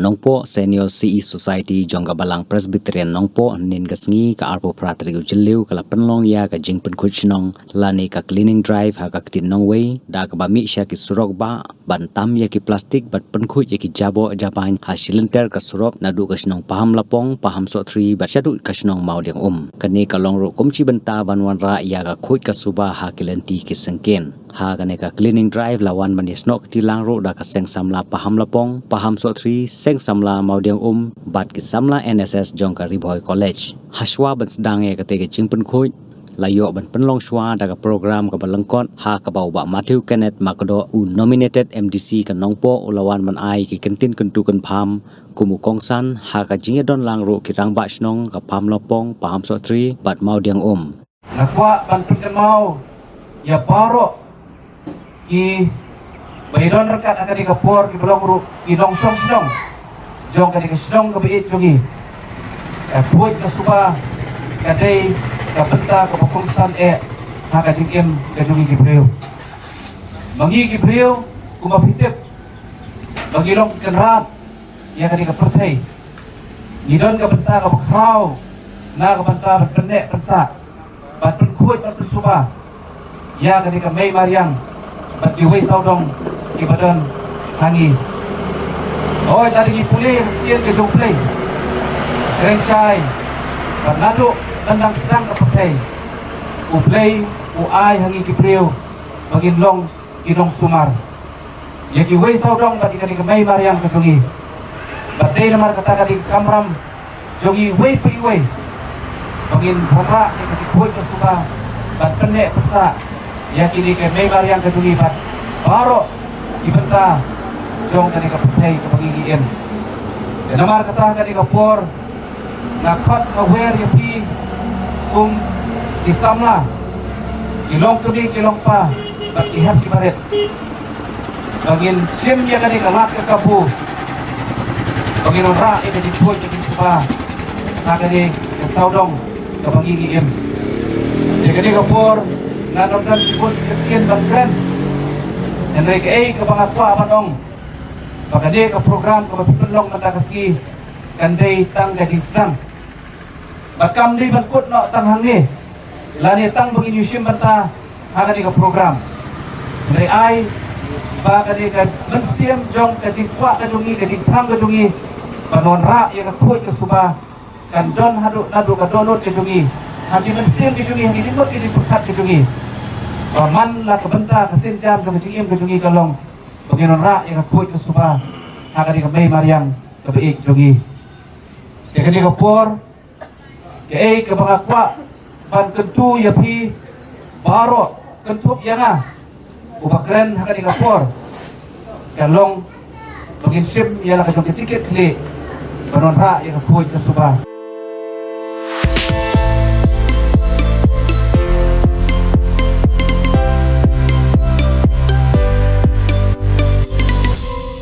nongpo senior CE Society jongga balang Presbyterian nongpo nin gasngi ka arpo pratri ujeliu kala penlong ya ka jingpen kuchnong lani ka cleaning drive ha ka tin nongwei da ka bami sya ki surok ba bantam ya ki plastik bat penkhut ya ki jabo japan hasilenter ka surok nadu kasnong paham lapong paham so 3 bat syadu kasnong maudiang kani ka longroh kumci benta banwan ra ya ka khut ka suba ha kilenti ki sengken ha kane ka cleaning drive lawan manis nok tilang ro da ka seng samla paham lapong paham so 3 seng samla maudiang bat ki samla NSS jong ka Riboy College haswa ban sedang e ka te ke jingpen khut layo ban penlong shwa da ka program ka balangkot ha ka bau ba Matthew Kenneth Makodo u nominated MDC ka nongpo ulawan man ai ki kentin kentu kan pham kumu kongsan ha ka jingedon lang ro ki rang ba snong ka pham lapong paham so 3 bat maudiang nakwa ban pun mau ya paro ki baydon rekat akan di kapor ki belong ru ki dong song song jong kadi kesong ke beit jongi buat ke suba kadai ke benta ke pokongsan ha ka jingem ke jongi ki breu mangi ki breu kuma pitip bagi long kenrat ya kadi ke pertai ngidon ke benta ke krau na ke benta berpenek persa bat berkuat bat bersuba ya kadi ke mei mariang bat diwei saudong ki badan hangi oh dari ki pulih kian ke jomplay rengsai bat nadu tendang sedang ke petai uplay ai hangi ki priu bagi long ki dong sumar ya ki wei saudong bat kadi ke mei mariang ke jongi bat dei namar kata kadi kamram jongi wei pi wei bangin pora ya kadi kuat ke suba bat penek pesa ya kini ke mei mariang ke jongi bat baro ibenta jong kani ka petai ka pagigien ya namar kata kani ka por na khot ka wer ya pi disamla ilong tudi kilong pa bat ihap ki baret bangin sim ya kani ka lak ka kabu bangin ra ida di tuoj di suba na kani ka saudong ka pagigien ya kani ka por na nonton sibut ketien bangkren dan mereka ke bangakwa amanong pagade ke program ke penlong mata kaski kandai tang gajing senang bakam di bankut no tang hangi lani tang bagi nyusim banta hagani ke program mereka ai bagade ke mensiam jong gajing kwa gajungi gajing tram gajungi banon ra ya ke kuat ke suba kan don hadu nadu ke donut gajungi haji mensiam gajungi haji jingkot gajing pekat gajungi man la ke benta ke senjam jong gajing ke jungi kalong bagian ra ya ke kuat ke suba hagani ke mei mariang ke beik jungi ya ke ke por ke ke bangakwa ban kentu ya pi baro kentup yanga ubakren hagani ke por kalong bagian sim ya la ke jong ke tiket kli banon ra ya ke kuat ke suba